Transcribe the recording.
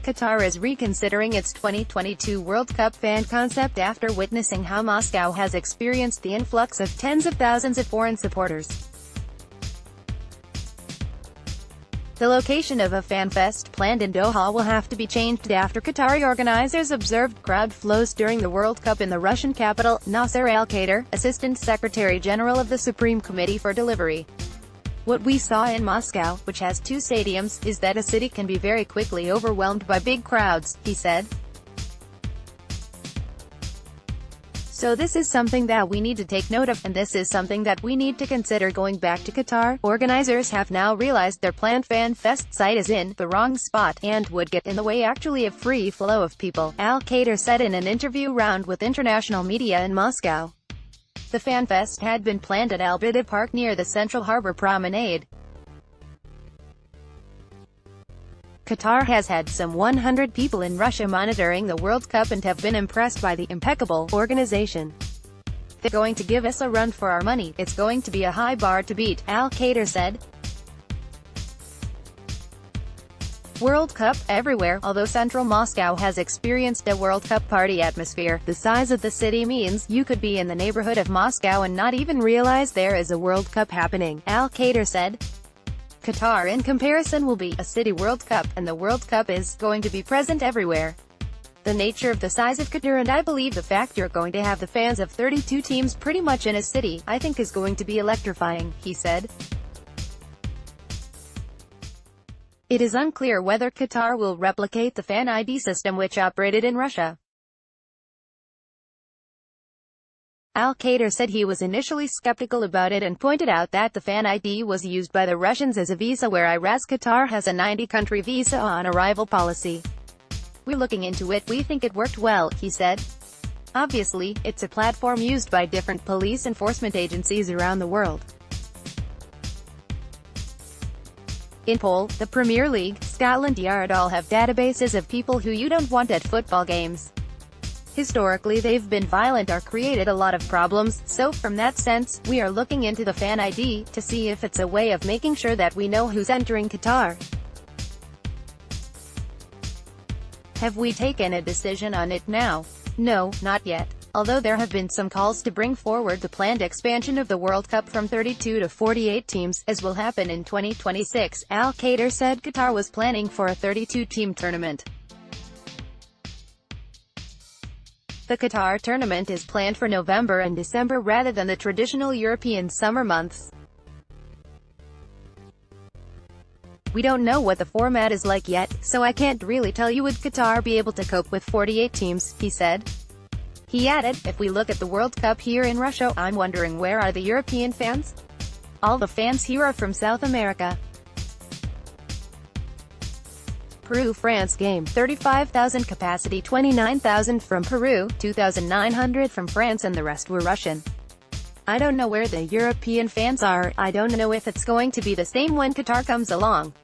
Qatar is reconsidering its 2022 World Cup fan concept after witnessing how Moscow has experienced the influx of tens of thousands of foreign supporters. The location of a fan fest planned in Doha will have to be changed after Qatari organizers observed crowd flows during the World Cup in the Russian capital. Nasser al-Khater, Assistant Secretary General of the Supreme Committee for Delivery. What we saw in Moscow, which has two stadiums, is that a city can be very quickly overwhelmed by big crowds, he said. So this is something that we need to take note of, and this is something that we need to consider going back to Qatar. Organizers have now realized their planned fan fest site is in the wrong spot, and would get in the way actually of free flow of people, al-Khater said in an interview round with international media in Moscow. The fan fest had been planned at al-Bida Park near the Central Harbor Promenade. Qatar has had some 100 people in Russia monitoring the World Cup and have been impressed by the impeccable organization. They're going to give us a run for our money. It's going to be a high bar to beat, al-Khater said. World Cup everywhere. Although central Moscow has experienced a World Cup party atmosphere, the size of the city means you could be in the neighborhood of Moscow and not even realize there is a World Cup happening, al-Khater said. Qatar in comparison will be a city World Cup, and the World Cup is going to be present everywhere. The nature of the size of Qatar, and I believe the fact you're going to have the fans of 32 teams pretty much in a city, I think is going to be electrifying, he said. It is unclear whether Qatar will replicate the fan ID system which operated in Russia. Al-Khater said he was initially skeptical about it and pointed out that the fan ID was used by the Russians as a visa, whereas Qatar has a 90-country visa on arrival policy. We're looking into it, we think it worked well, he said. Obviously, it's a platform used by different police enforcement agencies around the world. In Pole, the Premier League, Scotland Yard all have databases of people who you don't want at football games. Historically they've been violent or created a lot of problems, so from that sense, we are looking into the fan ID, to see if it's a way of making sure that we know who's entering Qatar. Have we taken a decision on it now? No, not yet. Although there have been some calls to bring forward the planned expansion of the World Cup from 32 to 48 teams, as will happen in 2026, al-Khater said Qatar was planning for a 32-team tournament. The Qatar tournament is planned for November and December rather than the traditional European summer months. We don't know what the format is like yet, so I can't really tell you would Qatar be able to cope with 48 teams, he said. He added, if we look at the World Cup here in Russia, I'm wondering where are the European fans? All the fans here are from South America. Peru-France game, 35,000 capacity, 29,000 from Peru, 2,900 from France, and the rest were Russian. I don't know where the European fans are, I don't know if it's going to be the same when Qatar comes along.